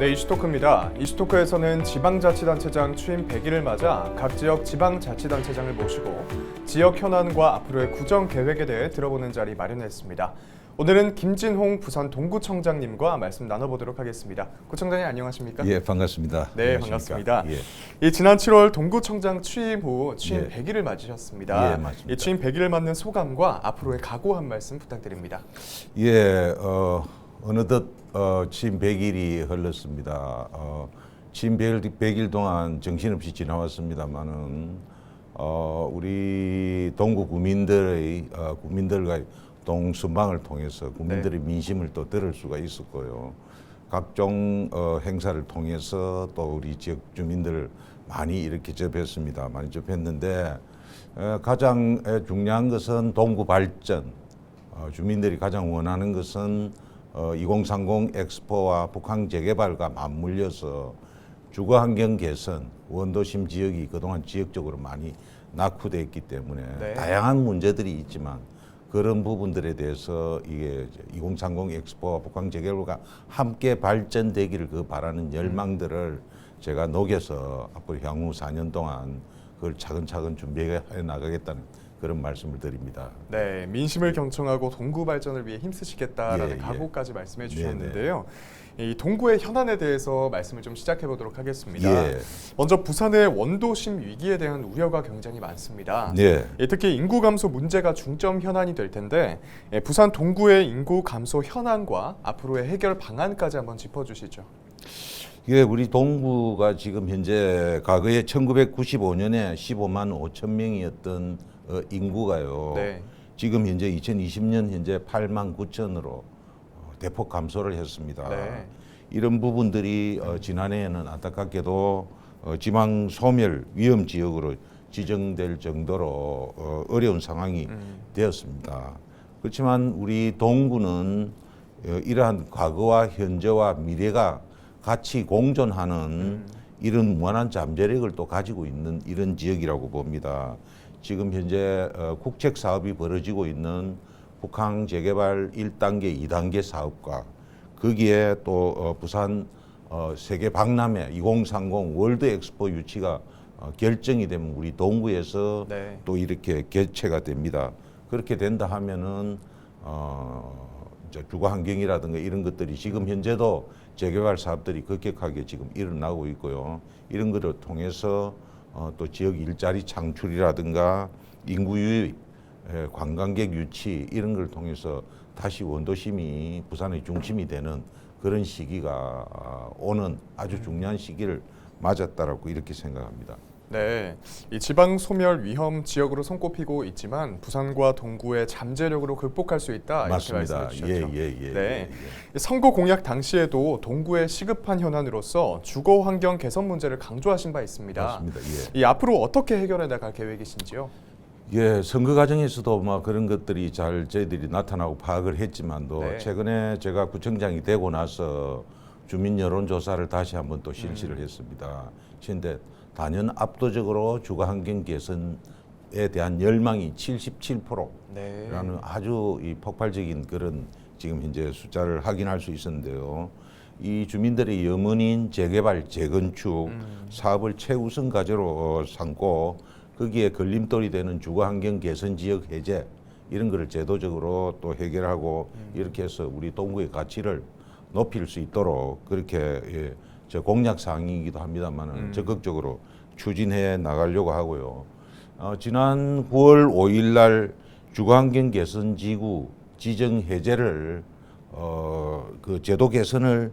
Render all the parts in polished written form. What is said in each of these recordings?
네, 이슈토크입니다. 이슈토크에서는 지방자치단체장 취임 100일을 맞아 각 지역 지방자치단체장을 모시고 지역 현안과 앞으로의 구정 계획에 대해 들어보는 자리 마련했습니다. 오늘은 김진홍 부산 동구청장님과 말씀 나눠보도록 하겠습니다. 구청장님 안녕하십니까? 예, 반갑습니다. 네, 반갑습니다. 지난 7월 동구청장 취임 후 취임 100일을 맞으셨습니다. 예, 맞습니다. 이 취임 100일을 맞는 소감과 앞으로의 각오 한 말씀 부탁드립니다. 예, 어느덧 취임 100일이 흘렀습니다. 취임 100일 동안 정신없이 지나왔습니다만은 우리 동구 구민들의 국민들과의 동선방을 통해서 국민들의 민심을 또 들을 수가 있었고요. 각종 행사를 통해서 또 우리 지역 주민들을 많이 이렇게 접했습니다. 많이 접했는데 가장 중요한 것은 동구 발전, 주민들이 가장 원하는 것은 2030 엑스포와 북한 재개발과 맞물려서 주거 환경 개선, 원도심 지역이 그동안 지역적으로 많이 낙후되어 있기 때문에 다양한 문제들이 있지만 그런 부분들에 대해서 이게 2030 엑스포와 북한 재개발과 함께 발전되기를 바라는 열망들을 제가 녹여서 앞으로 향후 4년 동안 그걸 차근차근 준비해 나가겠다는 그런 말씀을 드립니다. 네, 민심을 경청하고 동구 발전을 위해 힘쓰시겠다라는 각오까지 말씀해 주셨는데요. 이 동구의 현안에 대해서 말씀을 좀 시작해 보도록 하겠습니다. 먼저 부산의 원도심 위기에 대한 우려가 굉장히 많습니다. 특히 인구 감소 문제가 중점 현안이 될 텐데 부산 동구의 인구 감소 현안과 앞으로의 해결 방안까지 한번 짚어주시죠. 예, 우리 동구가 지금 현재 과거에 1995년에 15만 5천 명이었던 인구가요. 지금 현재 2020년 현재 8만 9천으로 대폭 감소를 했습니다. 이런 부분들이 지난해에는 안타깝게도 지방 소멸 위험 지역으로 지정될 정도로 어려운 상황이 되었습니다. 그렇지만 우리 동구는 이러한 과거와 현재와 미래가 같이 공존하는 이런 무한한 잠재력을 또 가지고 있는 이런 지역이라고 봅니다. 지금 현재 국책 사업이 벌어지고 있는 북한 재개발 1단계, 2단계 사업과 거기에 또 부산 세계 박람회 2030 월드 엑스포 유치가 결정이 되면 우리 동구에서 또 이렇게 개최가 됩니다. 그렇게 된다 하면은 주거 환경이라든가 이런 것들이 지금 현재도 재개발 사업들이 급격하게 지금 일어나고 있고요. 이런 것을 통해서 또 지역 일자리 창출이라든가 인구 유입, 관광객 유치 이런 걸 통해서 다시 원도심이 부산의 중심이 되는 그런 시기가 오는 아주 중요한 시기를 맞았다라고 이렇게 생각합니다. 네, 이 지방 소멸 위험 지역으로 손꼽히고 있지만 부산과 동구의 잠재력으로 극복할 수 있다 이렇게 말씀해 주셨죠. 선거 공약 당시에도 동구의 시급한 현안으로서 주거 환경 개선 문제를 강조하신 바 있습니다. 맞습니다. 이 앞으로 어떻게 해결해 나갈 계획이신지요? 예, 선거 과정에서도 그런 것들이 잘 저희들이 나타나고 파악을 했지만도 최근에 제가 구청장이 되고 나서 주민 여론 조사를 다시 한번 또 실시를 했습니다. 그런데 단연 압도적으로 주거 환경 개선에 대한 열망이 77%라는 아주 이 폭발적인 그런 지금 현재 숫자를 확인할 수 있었는데요. 이 주민들의 염원인 재개발, 재건축 사업을 최우선 과제로 삼고 거기에 걸림돌이 되는 주거 환경 개선 지역 해제 이런 거를 제도적으로 또 해결하고 이렇게 해서 우리 동구의 가치를 높일 수 있도록 그렇게 저 공약 사항이기도 합니다만은 적극적으로 추진해 나가려고 하고요. 지난 9월 5일 날 주거환경 개선 지구 지정 해제를 그 제도 개선을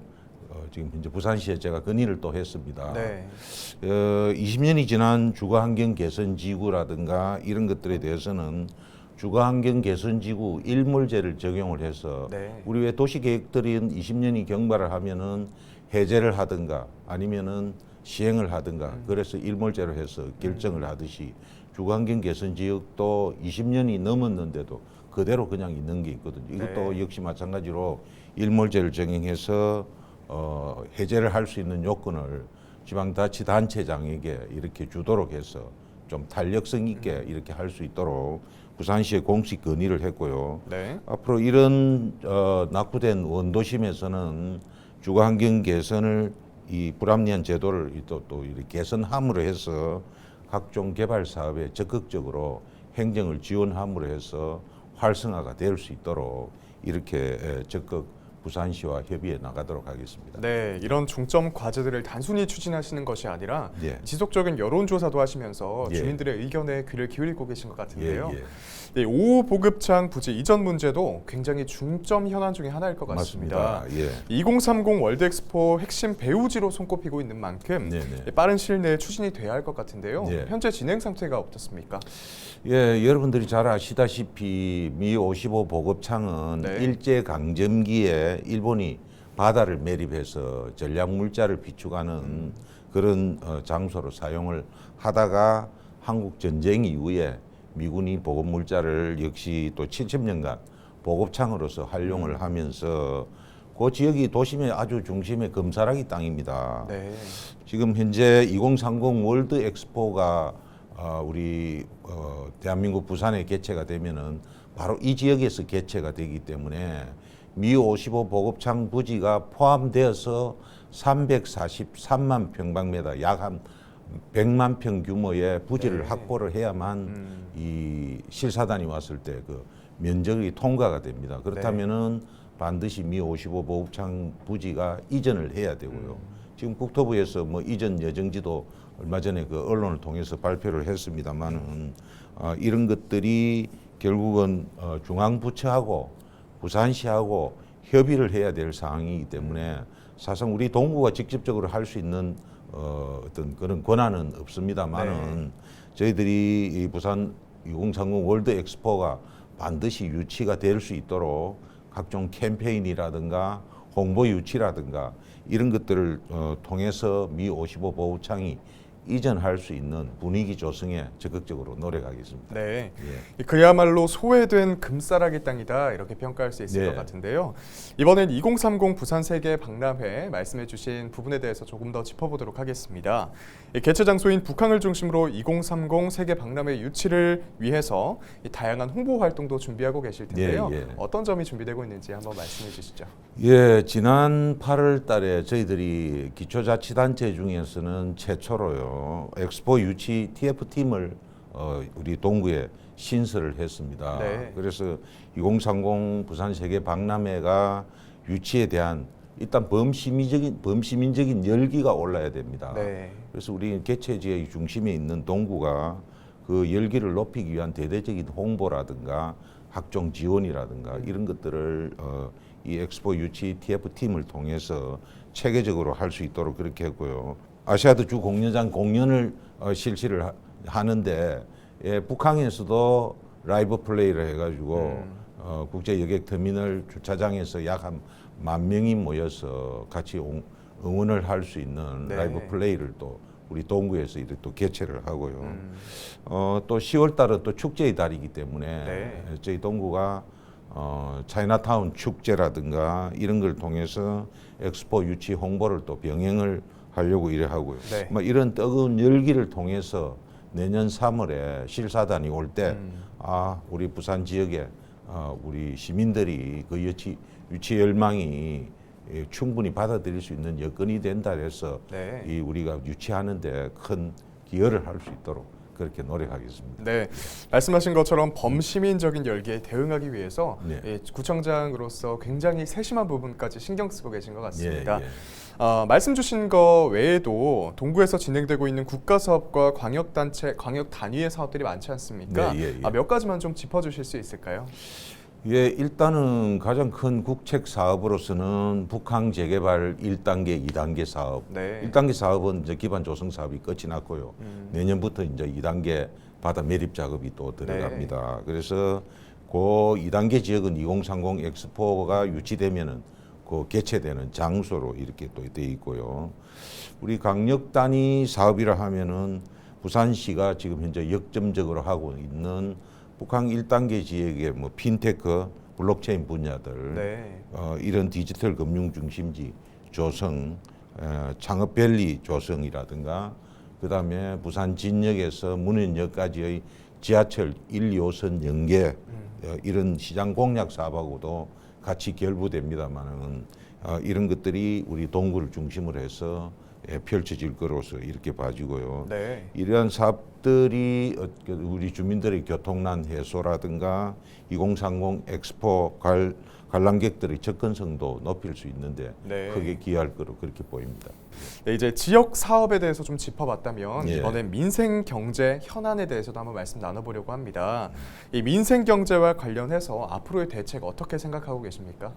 지금 현재 부산시에 제가 건의를 또 했습니다. 20년이 지난 주거환경 개선 지구라든가 이런 것들에 대해서는 주거환경 개선 지구 일몰제를 적용을 해서 우리 왜 도시계획들인 20년이 경과를 하면은 해제를 하든가 아니면은 시행을 하든가 그래서 일몰제로 해서 결정을 하듯이 주거환경 개선 지역도 20년이 넘었는데도 그대로 그냥 있는 게 있거든요. 이것도 역시 마찬가지로 일몰제를 적용해서 해제를 할 수 있는 요건을 지방자치단체장에게 이렇게 주도록 해서 좀 탄력성 있게 이렇게 할 수 있도록 부산시에 공식 건의를 했고요. 앞으로 이런 낙후된 원도심에서는 주거 환경 개선을 이 불합리한 제도를 또 이렇게 개선함으로 해서 각종 개발 사업에 적극적으로 행정을 지원함으로 해서 활성화가 될 수 있도록 이렇게 적극 부산시와 협의해 나가도록 하겠습니다. 네, 이런 중점 과제들을 단순히 추진하시는 것이 아니라 예. 지속적인 여론조사도 하시면서 예. 주민들의 의견에 귀를 기울이고 계신 것 같은데요. 예, 예. 네, 5호 보급창 부지 이전 문제도 굉장히 중점 현안 중에 하나일 것 같습니다. 맞습니다. 예. 2030 월드엑스포 핵심 배우지로 손꼽히고 있는 만큼 네네. 빠른 시일 내에 추진이 돼야 할 것 같은데요. 예. 현재 진행 상태가 어떻습니까? 예, 여러분들이 잘 아시다시피 미 55 보급창은 네. 일제 강점기에 일본이 바다를 매립해서 전략 물자를 비축하는 그런 장소로 사용을 하다가 한국 전쟁 이후에 미군이 보급 물자를 역시 또 70년간 보급창으로서 활용을 하면서 그 지역이 도심의 아주 중심의 금사라기 땅입니다. 네. 지금 현재 2030 월드 엑스포가 우리 대한민국 부산에 개최가 되면은 바로 이 지역에서 개최가 되기 때문에 미 55 보급창 부지가 포함되어서 343만 평방미터 약 한 100만 평 규모의 부지를 네. 확보를 해야만 이 실사단이 왔을 때 그 면적이 통과가 됩니다. 그렇다면은 반드시 미 55 보급창 부지가 이전을 해야 되고요. 지금 국토부에서 뭐 이전 여정지도 얼마 전에 그 언론을 통해서 발표를 했습니다만은 이런 것들이 결국은 중앙부처하고 부산시하고 협의를 해야 될 사항이기 때문에 사실상 우리 동구가 직접적으로 할 수 있는 어떤 그런 권한은 없습니다만은 저희들이 이 부산 2030 월드 엑스포가 반드시 유치가 될 수 있도록 각종 캠페인이라든가 홍보 유치라든가 이런 것들을 통해서 미 55 보급창이 이전할 수 있는 분위기 조성에 적극적으로 노력하겠습니다. 네, 예. 그야말로 소외된 금싸라기 땅이다 이렇게 평가할 수 있을 네. 것 같은데요. 이번엔 2030 부산 세계 박람회 말씀해주신 부분에 대해서 조금 더 짚어보도록 하겠습니다. 개최 장소인 북항을 중심으로 2030 세계 박람회 유치를 위해서 다양한 홍보 활동도 준비하고 계실 텐데요. 예. 어떤 점이 준비되고 있는지 한번 말씀해 주시죠. 예, 지난 8월 달에 저희들이 기초자치단체 중에서는 최초로요. 엑스포 유치 TF팀을 우리 동구에 신설을 했습니다. 네. 그래서 2030 부산 세계 박람회가 유치에 대한 일단 범시민적인 열기가 올라야 됩니다. 네. 그래서 우리 개최지의 중심에 있는 동구가 그 열기를 높이기 위한 대대적인 홍보라든가 각종 지원이라든가 이런 것들을 이 엑스포 유치 TF팀을 통해서 체계적으로 할 수 있도록 그렇게 했고요. 아시아드 주 공연장 공연을 실시를 하는데 북항에서도 라이브 플레이를 해가지고 국제 여객 터미널 주차장에서 약 한 10,000명이 모여서 같이 응원을 할 수 있는 네. 라이브 플레이를 또 우리 동구에서 이렇게 또 개최를 하고요. 또 10월 달은 또 축제의 달이기 때문에 네. 저희 동구가 차이나타운 축제라든가 이런 걸 통해서 엑스포 유치 홍보를 또 병행을 하려고 이래 하고요. 네. 뭐 이런 뜨거운 열기를 통해서 내년 3월에 실사단이 올 때 우리 부산 지역에 우리 시민들이 그 유치 열망이 충분히 받아들일 수 있는 여건이 된다 해서 네. 이 우리가 유치하는데 큰 기여를 할 수 있도록 그렇게 노력하겠습니다. 네, 말씀하신 것처럼 범시민적인 열기에 대응하기 위해서 네. 구청장으로서 굉장히 세심한 부분까지 신경 쓰고 계신 것 같습니다. 예. 말씀 주신 거 외에도 동구에서 진행되고 있는 국가 사업과 광역단체, 광역 단위의 사업들이 많지 않습니까? 네, 예. 몇 가지만 좀 짚어주실 수 있을까요? 예, 일단은 가장 큰 국책 사업으로서는 북항 재개발 1단계, 2단계 사업. 네. 1단계 사업은 이제 기반 조성 사업이 끝이 났고요. 내년부터 이제 2단계 바다 매립 작업이 또 들어갑니다. 그래서 그 2단계 지역은 2030 엑스포가 유치되면은 그 개최되는 장소로 이렇게 또 돼 있고요. 우리 강력 단위 사업이라 하면은 부산시가 지금 현재 역점적으로 하고 있는 북한 1단계 지역의 뭐 핀테크, 블록체인 분야들, 네. 이런 디지털 금융 중심지 조성, 창업밸리 조성이라든가, 그다음에 부산 진역에서 문현역까지의 지하철 1, 2호선 연계 이런 시장 공략 사업하고도 같이 결부됩니다만은 이런 것들이 우리 동구를 중심으로 해서 펼쳐질 것으로서 이렇게 봐지고요. 네. 이러한 사업들이 우리 주민들의 교통난 해소라든가 2030 엑스포 관람객들의 접근성도 높일 수 있는데 네. 크게 기여할 거로 그렇게 보입니다. 네, 이제 지역 사업에 대해서 좀 짚어봤다면 예. 이번엔 민생 경제 현안에 대해서도 한번 말씀 나눠보려고 합니다. 이 민생 경제와 관련해서 앞으로의 대책 어떻게 생각하고 계십니까?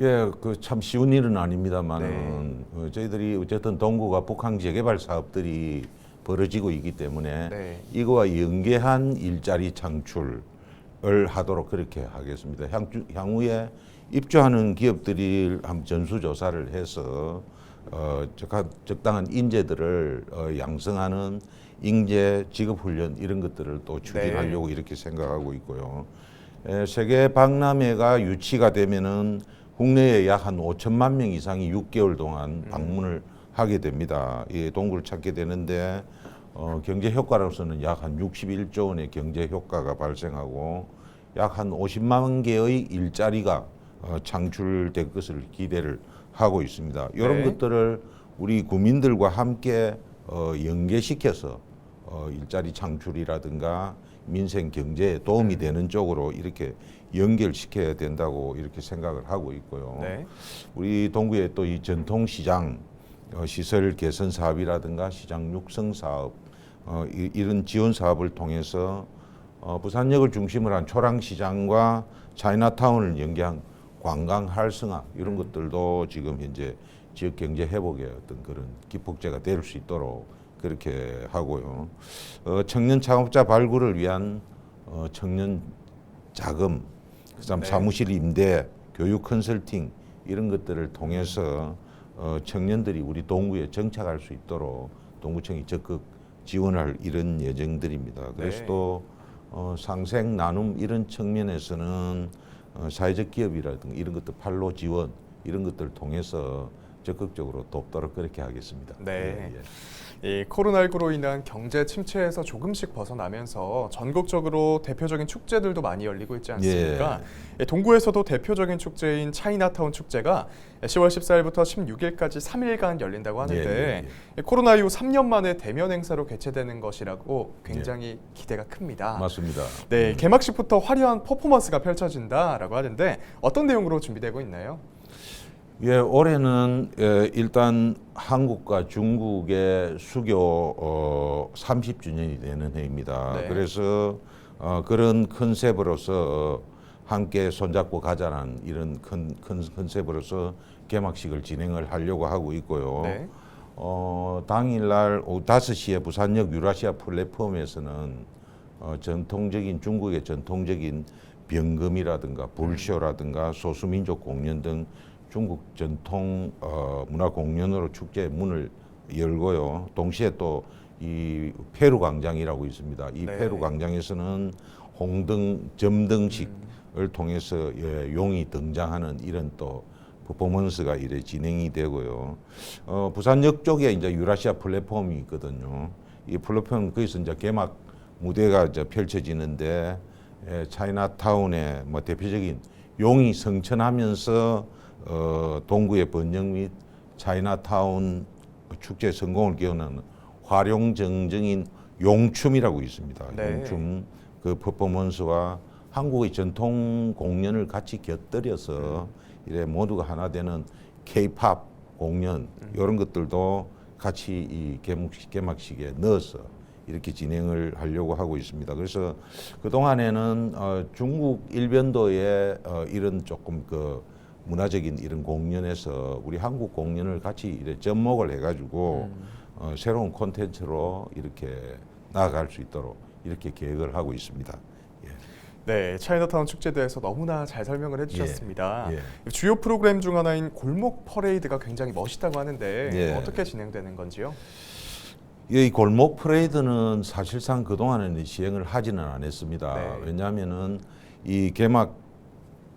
예, 그 참 쉬운 일은 아닙니다만은 저희들이 어쨌든 동구가 북한 재개발 사업들이 벌어지고 있기 때문에 네. 이거와 연계한 일자리 창출을 하도록 그렇게 하겠습니다. 향후에 입주하는 기업들이 한번 전수조사를 해서 적당한 인재들을 양성하는 인재 직업훈련 이런 것들을 또 추진하려고 네. 이렇게 생각하고 있고요. 세계 박람회가 유치가 되면은 국내에 약 한 5천만 명 이상이 6개월 동안 방문을 하게 됩니다. 이 동구를 찾게 되는데 경제 효과로서는 약 한 61조 원의 경제 효과가 발생하고 약 한 50만 개의 일자리가 창출될 것을 기대를 하고 있습니다. 이런 것들을 우리 국민들과 함께 연계시켜서 일자리 창출이라든가 민생 경제에 도움이 되는 쪽으로 이렇게 연결시켜야 된다고 이렇게 생각을 하고 있고요. 네. 우리 동구에 또 이 전통시장 시설 개선 사업이라든가 시장 육성 사업 이런 지원 사업을 통해서 부산역을 중심으로 한 초랑시장과 차이나타운을 연계한 관광 활성화 이런 것들도 지금 현재 지역 경제 회복의 어떤 그런 기폭제가 될 수 있도록 그렇게 하고요. 청년 창업자 발굴을 위한 청년 자금, 그다음 사무실 임대, 교육 컨설팅 이런 것들을 통해서 청년들이 우리 동구에 정착할 수 있도록 동구청이 적극 지원할 이런 예정들입니다. 그래서 또 상생 나눔 이런 측면에서는 사회적 기업이라든가 이런 것들 판로 지원 이런 것들을 통해서 적극적으로 돕도록 그렇게 하겠습니다. 네. 이 코로나19로 인한 경제 침체에서 조금씩 벗어나면서 전국적으로 대표적인 축제들도 많이 열리고 있지 않습니까? 동구에서도 대표적인 축제인 차이나타운 축제가 10월 14일부터 16일까지 3일간 열린다고 하는데 코로나 이후 3년 만에 대면 행사로 개최되는 것이라고 굉장히 기대가 큽니다. 맞습니다. 네, 개막식부터 화려한 퍼포먼스가 펼쳐진다라고 하는데 어떤 내용으로 준비되고 있나요? 예, 올해는 일단 한국과 중국의 수교 30주년이 되는 해입니다. 네. 그래서 그런 컨셉으로서 함께 손잡고 가자는 이런 큰 컨셉으로서 개막식을 진행을 하려고 하고 있고요. 네. 당일날 오후 5시에 부산역 유라시아 플랫폼에서는 중국의 전통적인 병금이라든가 불쇼라든가 소수민족 공연 등 중국 전통 문화 공연으로 축제 문을 열고요. 동시에 또 이 페루 광장이라고 있습니다. 이 페루 광장에서는 홍등 점등식을 통해서 용이 등장하는 이런 또 퍼포먼스가 이래 진행이 되고요. 부산역 쪽에 이제 유라시아 플랫폼이 있거든요. 이 플랫폼 거기서 이제 개막 무대가 이제 펼쳐지는데 차이나타운의 뭐 대표적인 용이 성천하면서 동구의 번영 및 차이나타운 축제 성공을 기원하는 화룡정정인 용춤이라고 있습니다. 네. 용춤 그 퍼포먼스와 한국의 전통 공연을 같이 곁들여서 이래 모두가 하나 되는 K-팝 공연 이런 것들도 같이 이 개막식에 넣어서 이렇게 진행을 하려고 하고 있습니다. 그래서 그 동안에는 중국 일변도의 이런 조금 그 문화적인 이런 공연에서 우리 한국 공연을 같이 이렇게 접목을 해가지고 새로운 콘텐츠로 이렇게 나아갈 수 있도록 이렇게 계획을 하고 있습니다. 네, 차이나타운 축제에 대해서 너무나 잘 설명을 해주셨습니다. 주요 프로그램 중 하나인 골목 퍼레이드가 굉장히 멋있다고 하는데 어떻게 진행되는 건지요? 이 골목 퍼레이드는 사실상 그동안에는 시행을 하지는 않았습니다. 왜냐하면은 이 개막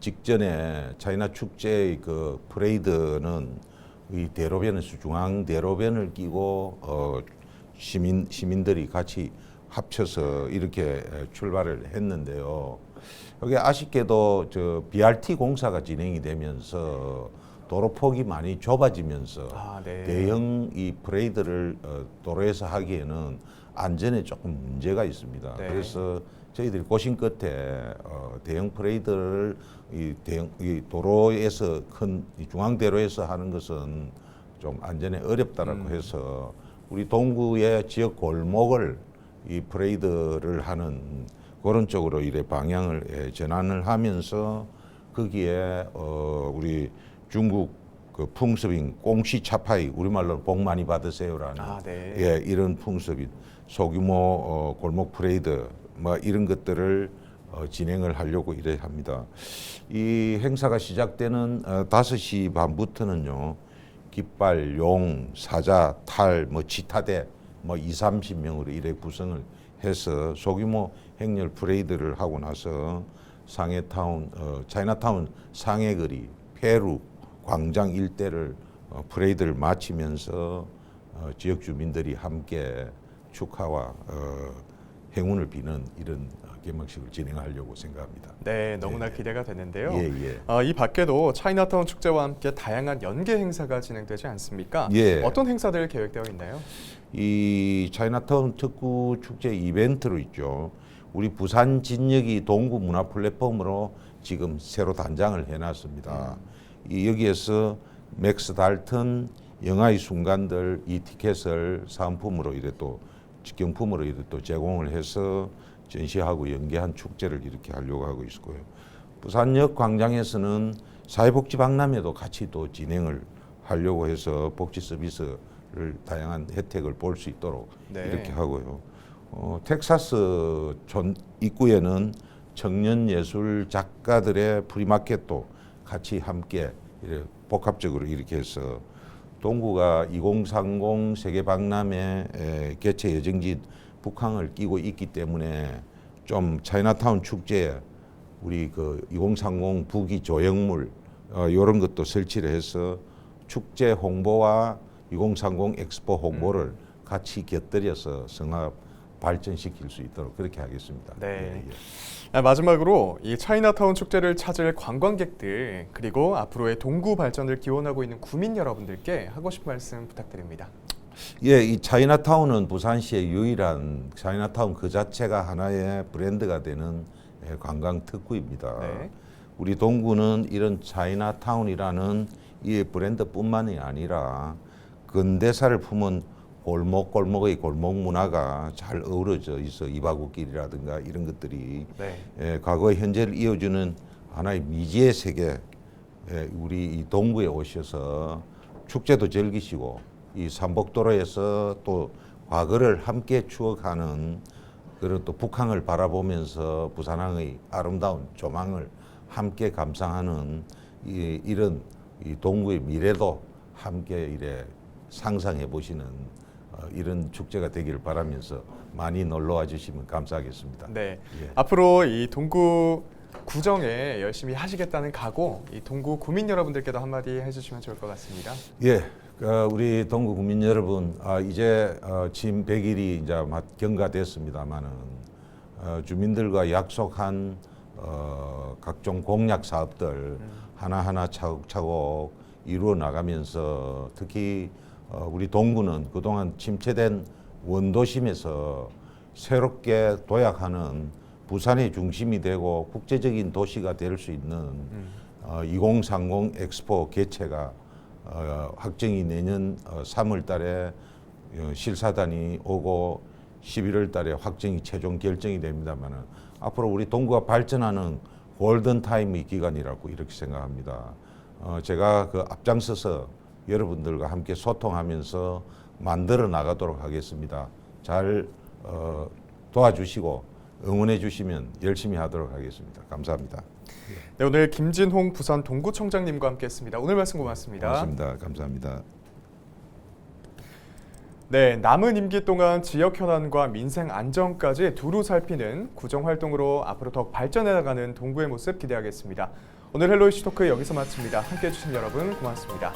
직전에 차이나 축제의 그 퍼레이드는 이 대로변에서 중앙 대로변을 끼고 시민들이 같이 합쳐서 이렇게 출발을 했는데요. 여기 아쉽게도 저 BRT 공사가 진행이 되면서 도로폭이 많이 좁아지면서 네. 대형 이 퍼레이드를 도로에서 하기에는 안전에 조금 문제가 있습니다. 네. 그래서 저희들이 고심 끝에 대형 퍼레이드를 이 도로에서 큰 이 중앙대로에서 하는 것은 좀 안전에 어렵다라고 해서 우리 동구의 지역 골목을 이 퍼레이드를 하는 그런 쪽으로 이래 방향을 전환을 하면서 거기에 우리 중국 그 풍습인 꽁시 차파이 우리말로 복 많이 받으세요라는 네. 예, 이런 풍습인 소규모 골목 퍼레이드 뭐 이런 것들을 진행을 하려고 이래 합니다. 이 행사가 시작되는 5시 반부터는요. 깃발, 용, 사자, 탈, 뭐 지타대 뭐 20-30명으로 이래 구성을 해서 소규모 행렬 퍼레이드를 하고 나서 상해타운, 차이나타운 상해거리, 페루, 광장 일대를 퍼레이드를 마치면서 지역 주민들이 함께 축하와 행운을 비는 이런 개막식을 진행하려고 생각합니다. 네, 너무나 기대가 되는데요. 이 밖에도 차이나타운 축제와 함께 다양한 연계 행사가 진행되지 않습니까? 어떤 행사들 계획되어 있나요? 이 차이나타운 특구 축제 이벤트로 있죠. 우리 부산 진역이 동구 문화 플랫폼으로 지금 새로 단장을 해놨습니다. 여기에서 맥스 달튼 영화의 순간들 이 티켓을 사은품으로 이래 또 직경품으로 이래 또 제공을 해서 전시하고 연계한 축제를 이렇게 하려고 하고 있고요. 부산역 광장에서는 사회복지 박람회도 같이 또 진행을 하려고 해서 복지 서비스를 다양한 혜택을 볼 수 있도록 이렇게 하고요. 텍사스 전 입구에는 청년 예술 작가들의 프리마켓도 같이 함께 이렇게 복합적으로 이렇게 해서 동구가 2030 세계 박람회 개최 예정지인 북항을 끼고 있기 때문에 좀 차이나타운 축제에 우리 그 2030 부기 조형물 이런 것도 설치를 해서 축제 홍보와 2030 엑스포 홍보를 같이 곁들여서 성합 발전시킬 수 있도록 그렇게 하겠습니다. 네. 마지막으로 이 차이나타운 축제를 찾을 관광객들 그리고 앞으로의 동구 발전을 기원하고 있는 구민 여러분들께 하고 싶은 말씀 부탁드립니다. 이 차이나타운은 부산시의 유일한 차이나타운 그 자체가 하나의 브랜드가 되는 관광 특구입니다. 우리 동구는 이런 차이나타운이라는 이 브랜드뿐만이 아니라 근대사를 품은 골목골목의 골목 문화가 잘 어우러져 있어 이바구길이라든가 이런 것들이 과거의 현재를 이어주는 하나의 미지의 세계 우리 이 동구에 오셔서 축제도 즐기시고 이 삼복도로에서 또 과거를 함께 추억하는 그리고 또 북항을 바라보면서 부산항의 아름다운 조망을 함께 감상하는 이런 이 동구의 미래도 함께 이래 상상해 보시는 이런 축제가 되기를 바라면서 많이 놀러와 주시면 감사하겠습니다. 앞으로 이 동구 구정에 열심히 하시겠다는 각오, 이 동구 구민 여러분들께도 한마디 해주시면 좋을 것 같습니다. 우리 동구 구민 여러분, 이제 취임 100일이 이제 경과됐습니다만은 주민들과 약속한 각종 공약 사업들 하나하나 차곡차곡 이루어 나가면서 특히 우리 동구는 그동안 침체된 원도심에서 새롭게 도약하는 부산의 중심이 되고 국제적인 도시가 될 수 있는 2030 엑스포 개최가 확정이 내년 3월 달에 실사단이 오고 11월 달에 확정이 최종 결정이 됩니다만 앞으로 우리 동구가 발전하는 골든타임의 기간이라고 이렇게 생각합니다. 제가 그 앞장서서 여러분들과 함께 소통하면서 만들어 나가도록 하겠습니다. 잘 도와주시고 응원해 주시면 열심히 하도록 하겠습니다. 감사합니다. 오늘 김진홍 부산 동구청장님과 함께했습니다. 오늘 말씀 고맙습니다. 고맙습니다. 감사합니다. 남은 임기 동안 지역 현안과 민생 안정까지 두루 살피는 구정 활동으로 앞으로 더욱 발전해 나가는 동구의 모습 기대하겠습니다. 오늘 헬로 이슈 토크 여기서 마칩니다. 함께해 주신 여러분 고맙습니다.